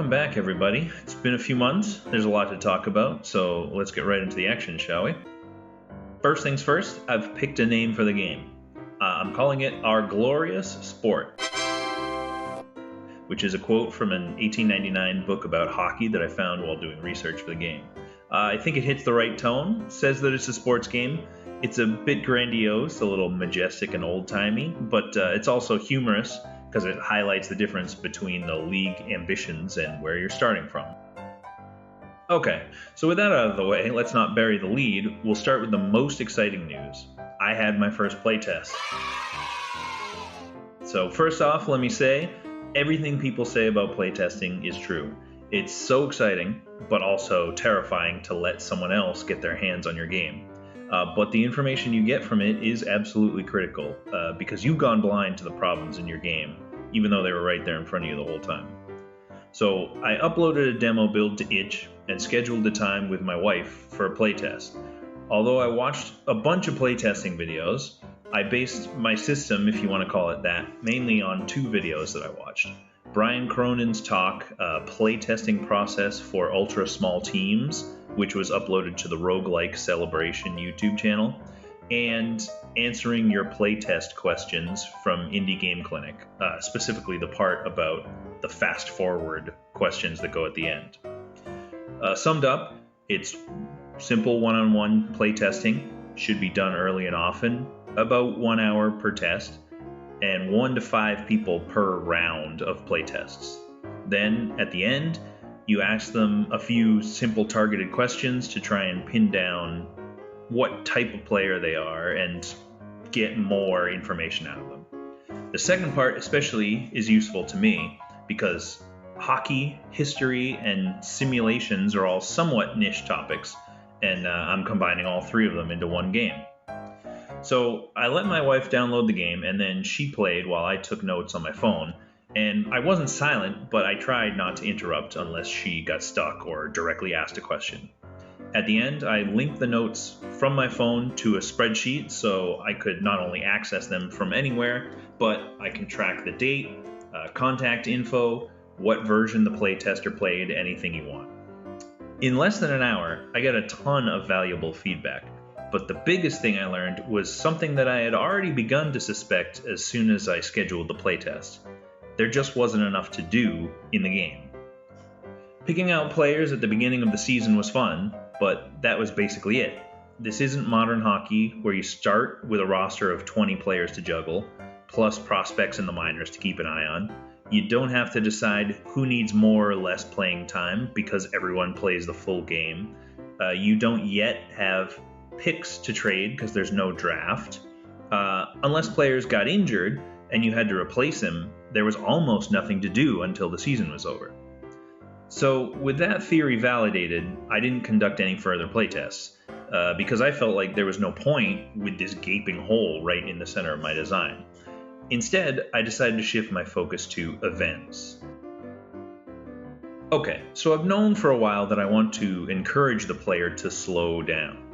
Welcome back, everybody. It's been a few months. There's a lot to talk about, so let's get right into the action, shall we? First things first, I've picked a name for the game. I'm calling it Our Glorious Sport, which is a quote from an 1899 book about hockey that I found while doing research for the game. I think it hits the right tone, says that it's a sports game. It's a bit grandiose, a little majestic and old-timey, but it's also humorous because it highlights the difference between the league ambitions and where you're starting from. Okay, so with that out of the way, let's not bury the lead. We'll start with the most exciting news. I had my first playtest. So first off, let me say, everything people say about playtesting is true. It's so exciting, but also terrifying to let someone else get their hands on your game. But the information you get from it is absolutely critical, because you've gone blind to the problems in your game, even though they were right there in front of you the whole time. So I uploaded a demo build to itch and scheduled the time with my wife for a playtest. Although I watched a bunch of playtesting videos, I based my system, if you want to call it that, mainly on two videos that I watched. Brian Cronin's talk, Playtesting Process for Ultra Small Teams, which was uploaded to the Roguelike Celebration YouTube channel, and answering your playtest questions from Indie Game Clinic, specifically the part about the fast-forward questions that go at the end. Summed up, it's simple one-on-one playtesting, should be done early and often, about 1 hour per test, and 1 to 5 people per round of playtests. Then, at the end, you ask them a few simple targeted questions to try and pin down what type of player they are and get more information out of them. The second part especially is useful to me because hockey, history, and simulations are all somewhat niche topics, and I'm combining all three of them into one game. So I let my wife download the game, and then she played while I took notes on my phone. And I wasn't silent, but I tried not to interrupt unless she got stuck or directly asked a question. At the end, I linked the notes from my phone to a spreadsheet so I could not only access them from anywhere, but I can track the date, contact info, what version the playtester played, anything you want. In less than an hour, I got a ton of valuable feedback. But the biggest thing I learned was something that I had already begun to suspect as soon as I scheduled the playtest. There just wasn't enough to do in the game. Picking out players at the beginning of the season was fun, but that was basically it. This isn't modern hockey where you start with a roster of 20 players to juggle, plus prospects in the minors to keep an eye on. You don't have to decide who needs more or less playing time because everyone plays the full game. You don't yet have picks to trade because there's no draft. Unless players got injured and you had to replace him, there was almost nothing to do until the season was over. So with that theory validated, I didn't conduct any further playtests because I felt like there was no point with this gaping hole right in the center of my design. Instead, I decided to shift my focus to events. Okay, so I've known for a while that I want to encourage the player to slow down.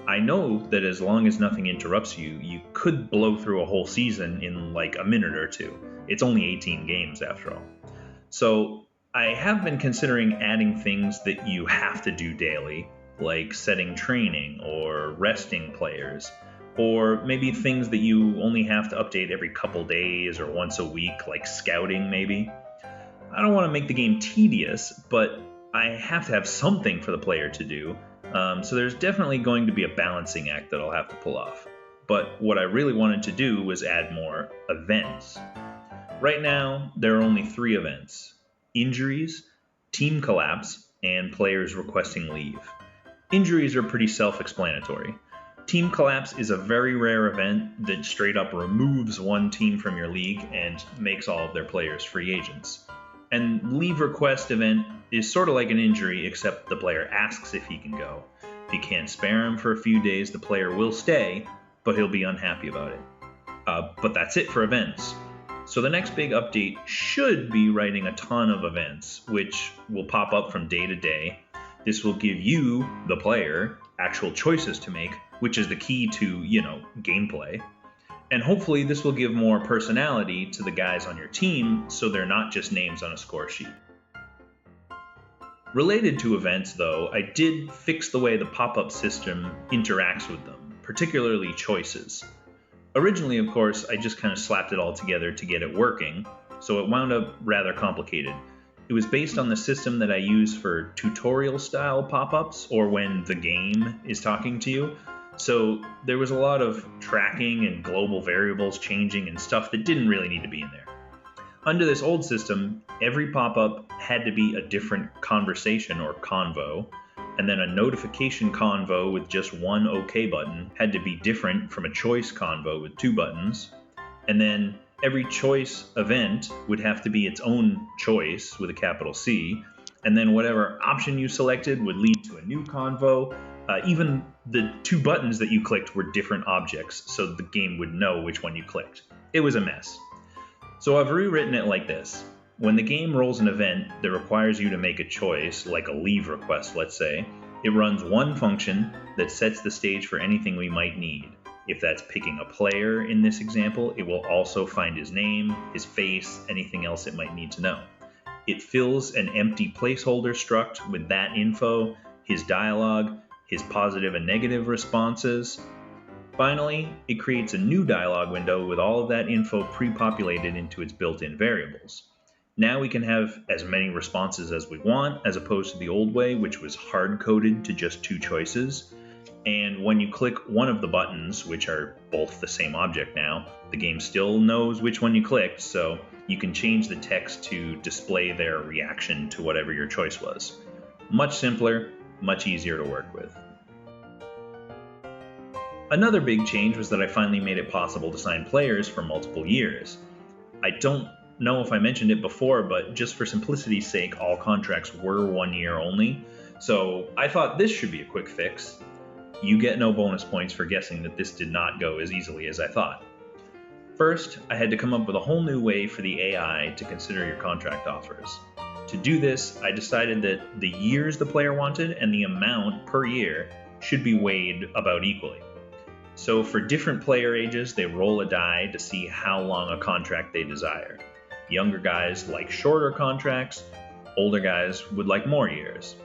I know that as long as nothing interrupts you, you could blow through a whole season in like a minute or two. It's only 18 games after all. So I have been considering adding things that you have to do daily, like setting training or resting players, or maybe things that you only have to update every couple days or once a week, like scouting maybe. I don't want to make the game tedious, but I have to have something for the player to do. So there's definitely going to be a balancing act that I'll have to pull off. But what I really wanted to do was add more events. Right now, there are only 3 events: injuries, team collapse, and players requesting leave. Injuries are pretty self-explanatory. Team collapse is a very rare event that straight up removes one team from your league and makes all of their players free agents. And leave request event is sort of like an injury, except the player asks if he can go. If you can't spare him for a few days, the player will stay, but he'll be unhappy about it. But that's it for events. So the next big update should be writing a ton of events, which will pop up from day to day. This will give you, the player, actual choices to make, which is the key to, gameplay. And hopefully this will give more personality to the guys on your team so they're not just names on a score sheet. Related to events, though, I did fix the way the pop-up system interacts with them, particularly choices. Originally, of course, I just kind of slapped it all together to get it working, so it wound up rather complicated. It was based on the system that I use for tutorial-style pop-ups, or when the game is talking to you. So there was a lot of tracking and global variables changing and stuff that didn't really need to be in there. Under this old system, every pop-up had to be a different conversation or convo, and then a notification convo with just one OK button had to be different from a choice convo with 2 buttons, and then every choice event would have to be its own choice with a capital C, and then whatever option you selected would lead to a new convo. Even the 2 buttons that you clicked were different objects, so the game would know which one you clicked. It was a mess. So I've rewritten it like this. When the game rolls an event that requires you to make a choice, like a leave request, let's say, it runs one function that sets the stage for anything we might need. If that's picking a player in this example, it will also find his name, his face, anything else it might need to know. It fills an empty placeholder struct with that info, his dialogue, his positive and negative responses. Finally, it creates a new dialog window with all of that info pre-populated into its built-in variables. Now we can have as many responses as we want, as opposed to the old way, which was hard-coded to just 2 choices. And when you click one of the buttons, which are both the same object now, the game still knows which one you clicked, so you can change the text to display their reaction to whatever your choice was. Much simpler, much easier to work with. Another big change was that I finally made it possible to sign players for multiple years. I don't know if I mentioned it before, but just for simplicity's sake, all contracts were 1 year only, so I thought this should be a quick fix. You get no bonus points for guessing that this did not go as easily as I thought. First, I had to come up with a whole new way for the AI to consider your contract offers. To do this, I decided that the years the player wanted and the amount per year should be weighed about equally. So for different player ages, they roll a die to see how long a contract they desire. Younger guys like shorter contracts, older guys would like more years.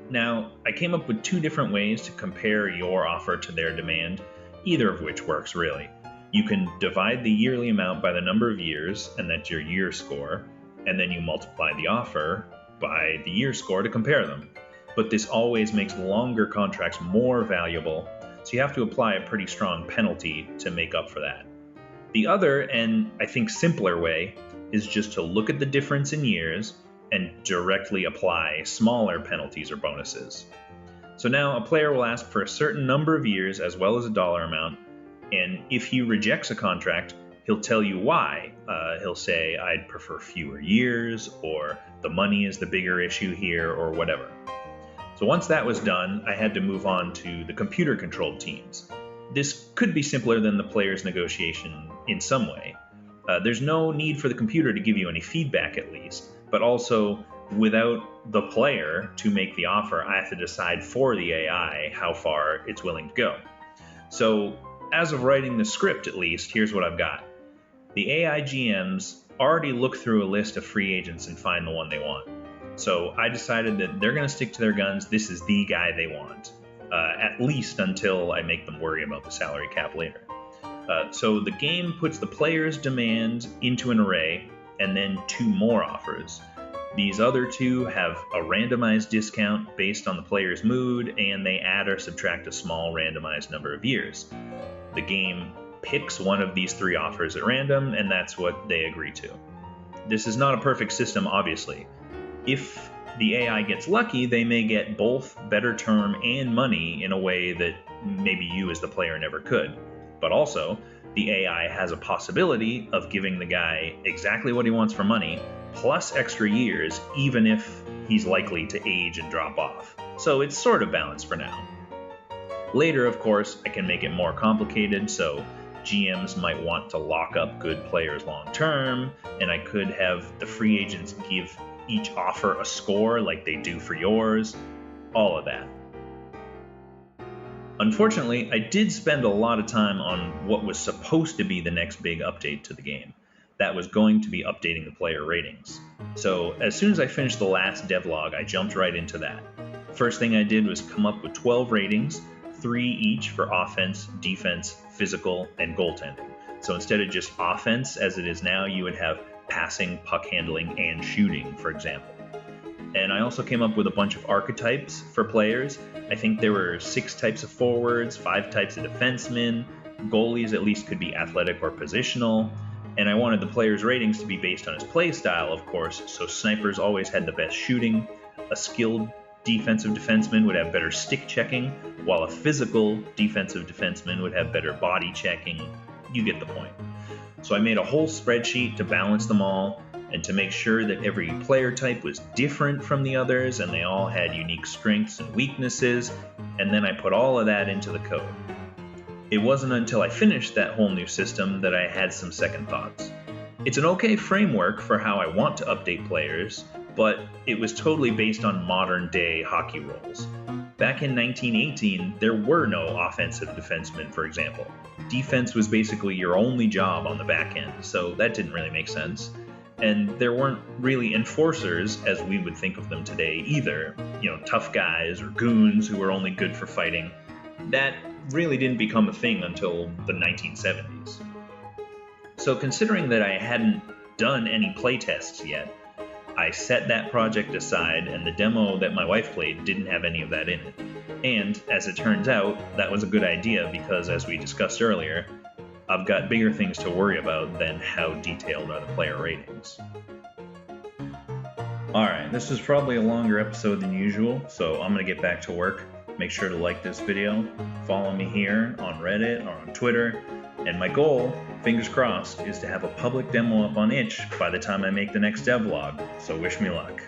Now, I came up with 2 different ways to compare your offer to their demand, either of which works really. You can divide the yearly amount by the number of years, and that's your year score, and then you multiply the offer by the year score to compare them. But this always makes longer contracts more valuable, so you have to apply a pretty strong penalty to make up for that. The other, and I think simpler way, is just to look at the difference in years and directly apply smaller penalties or bonuses. So now a player will ask for a certain number of years as well as a dollar amount, and if he rejects a contract, he'll tell you why. He'll say, I'd prefer fewer years, or the money is the bigger issue here, or whatever. So once that was done, I had to move on to the computer-controlled teams. This could be simpler than the player's negotiation in some way. There's no need for the computer to give you any feedback at least, but also without the player to make the offer, I have to decide for the AI how far it's willing to go. So as of writing the script at least, here's what I've got. The AI GMs already look through a list of free agents and find the one they want. So I decided that they're going to stick to their guns. This is the guy they want, at least until I make them worry about the salary cap later. So the game puts the player's demand into an array and then 2 more offers. These other 2 have a randomized discount based on the player's mood, and they add or subtract a small randomized number of years. The game picks one of these 3 offers at random, and that's what they agree to. This is not a perfect system, obviously. If the AI gets lucky, they may get both better term and money in a way that maybe you as the player never could. But also, the AI has a possibility of giving the guy exactly what he wants for money, plus extra years, even if he's likely to age and drop off. So it's sort of balanced for now. Later, of course, I can make it more complicated, so GMs might want to lock up good players long term, and I could have the free agents give each offer a score like they do for yours, all of that. Unfortunately, I did spend a lot of time on what was supposed to be the next big update to the game. that was going to be updating the player ratings. So as soon as I finished the last devlog, I jumped right into that. First thing I did was come up with 12 ratings, 3 each for offense, defense, physical, and goaltending. So instead of just offense as it is now, you would have passing, puck handling, and shooting, for example. And I also came up with a bunch of archetypes for players. I think there were 6 types of forwards, 5 types of defensemen, goalies at least could be athletic or positional, and I wanted the player's ratings to be based on his play style, of course, so snipers always had the best shooting, a skilled defensive defenseman would have better stick checking, while a physical defensive defenseman would have better body checking. You get the point. So I made a whole spreadsheet to balance them all, and to make sure that every player type was different from the others and they all had unique strengths and weaknesses, and then I put all of that into the code. It wasn't until I finished that whole new system that I had some second thoughts. It's an okay framework for how I want to update players, but it was totally based on modern day hockey rules. Back in 1918, there were no offensive defensemen, for example. Defense was basically your only job on the back end, so that didn't really make sense. And there weren't really enforcers, as we would think of them today, either. Tough guys or goons who were only good for fighting. That really didn't become a thing until the 1970s. So considering that I hadn't done any playtests yet, I set that project aside, and the demo that my wife played didn't have any of that in it. And, as it turns out, that was a good idea because, as we discussed earlier, I've got bigger things to worry about than how detailed are the player ratings. Alright, this is probably a longer episode than usual, so I'm going to get back to work. Make sure to like this video, follow me here on Reddit or on Twitter, and my goal, fingers crossed, is to have a public demo up on itch by the time I make the next devlog, so wish me luck.